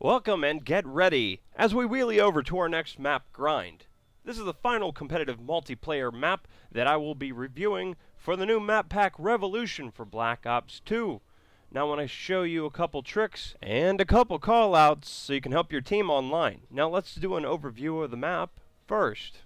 Welcome and get ready as we wheelie over to our next map, Grind. This is the final competitive multiplayer map that I will be reviewing for the new map pack Revolution for Black Ops 2. Now I want to show you a couple tricks and a couple callouts so you can help your team online. Now let's do an overview of the map first.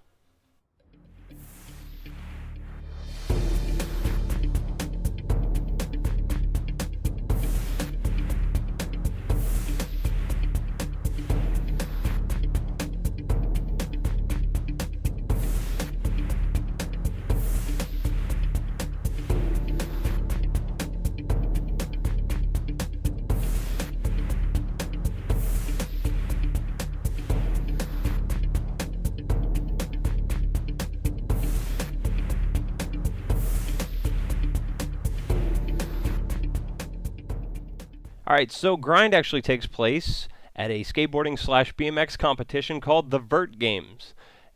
Alright, so Grind actually takes place at a skateboarding/BMX competition called the Vert Games.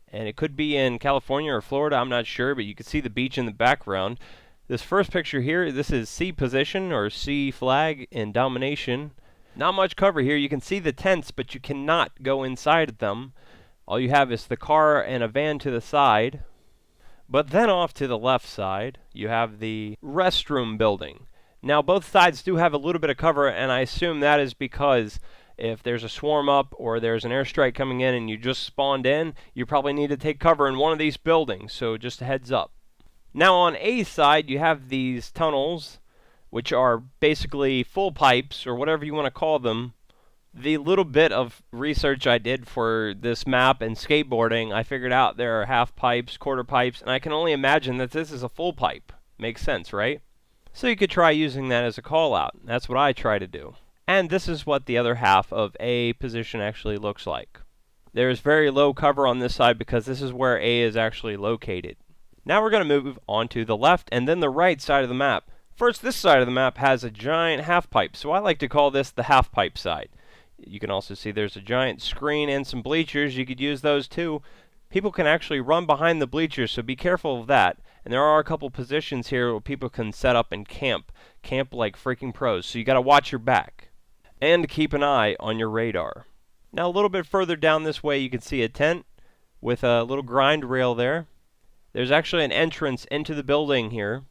And it could be in California or Florida, I'm not sure, but you can see the beach in the background. This first picture here, this is C position or C flag in domination. Not much cover here, you can see the tents, but you cannot go inside them. All you have is the car and a van to the side. But then off to the left side, you have the restroom building. Now both sides do have a little bit of cover, and I assume that is because if there's a swarm up or there's an airstrike coming in and you just spawned in, you probably need to take cover in one of these buildings, so just a heads up. Now on A side you have these tunnels, which are basically full pipes or whatever you want to call them. The little bit of research I did for this map and skateboarding, I figured out there are half pipes, quarter pipes, and I can only imagine that this is a full pipe. Makes sense, right? So you could try using that as a call out. That's what I try to do. And this is what the other half of A position actually looks like. There's very low cover on this side because this is where A is actually located. Now we're going to move on to the left and then the right side of the map. First, this side of the map has a giant half pipe, so I like to call this the half pipe side. You can also see there's a giant screen and some bleachers. You could use those too. People can actually run behind the bleachers, so be careful of that. And there are a couple positions here where people can set up and camp like freaking pros, so you got to watch your back and keep an eye on your radar. Now a little bit further down this way you can see a tent with a little grind rail there. There's actually an entrance into the building here,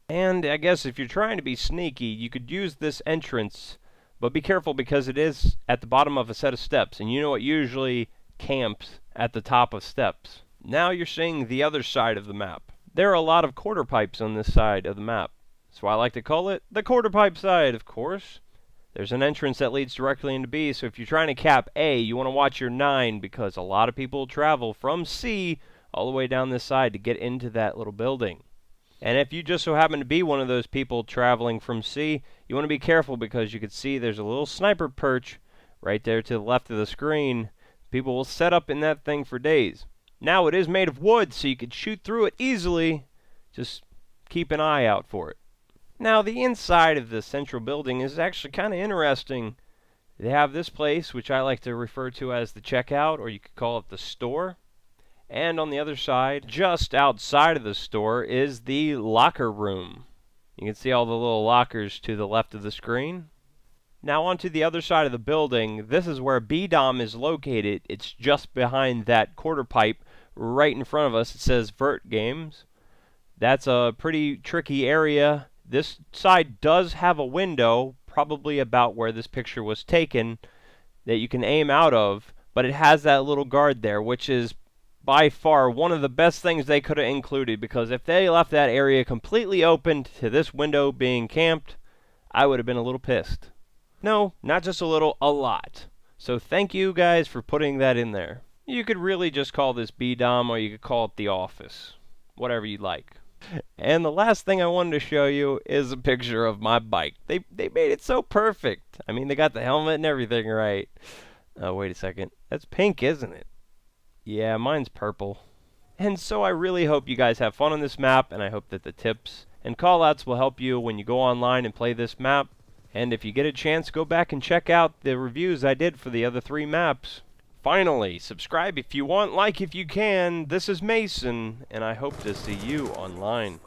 and I guess if you're trying to be sneaky you could use this entrance, but be careful because it is at the bottom of a set of steps, and you know it usually camps at the top of steps. Now you're seeing the other side of the map. There are a lot of quarter pipes on this side of the map, so I like to call it the quarter pipe side, of course. There's an entrance that leads directly into B, so if you're trying to cap A, you want to watch your 9 because a lot of people travel from C all the way down this side to get into that little building. And if you just so happen to be one of those people traveling from C, you want to be careful because you can see there's a little sniper perch right there to the left of the screen. People will set up in that thing for days. Now it is made of wood, so you could shoot through it easily. Just keep an eye out for it. Now the inside of the central building is actually kind of interesting. They have this place, which I like to refer to as the checkout, or you could call it the store. And on the other side, just outside of the store, is the locker room. You can see all the little lockers to the left of the screen. Now onto the other side of the building, this is where B-Dom is located. It's just behind that quarter pipe right in front of us. It says Vert Games. That's a pretty tricky area. This side does have a window, probably about where this picture was taken, that you can aim out of, but it has that little guard there, which is by far one of the best things they could have included, because if they left that area completely open to this window being camped, I would have been a little pissed. No, not just a little, a lot. So thank you guys for putting that in there. You could really just call this B-Dom, or you could call it The Office. Whatever you'd like. And the last thing I wanted to show you is a picture of my bike. They made it so perfect. I mean, they got the helmet and everything right. Oh, wait a second. That's pink, isn't it? Yeah, mine's purple. And so I really hope you guys have fun on this map, and I hope that the tips and callouts will help you when you go online and play this map. And if you get a chance, go back and check out the reviews I did for the other 3 maps. Finally, subscribe if you want, like if you can. This is Mason, and I hope to see you online.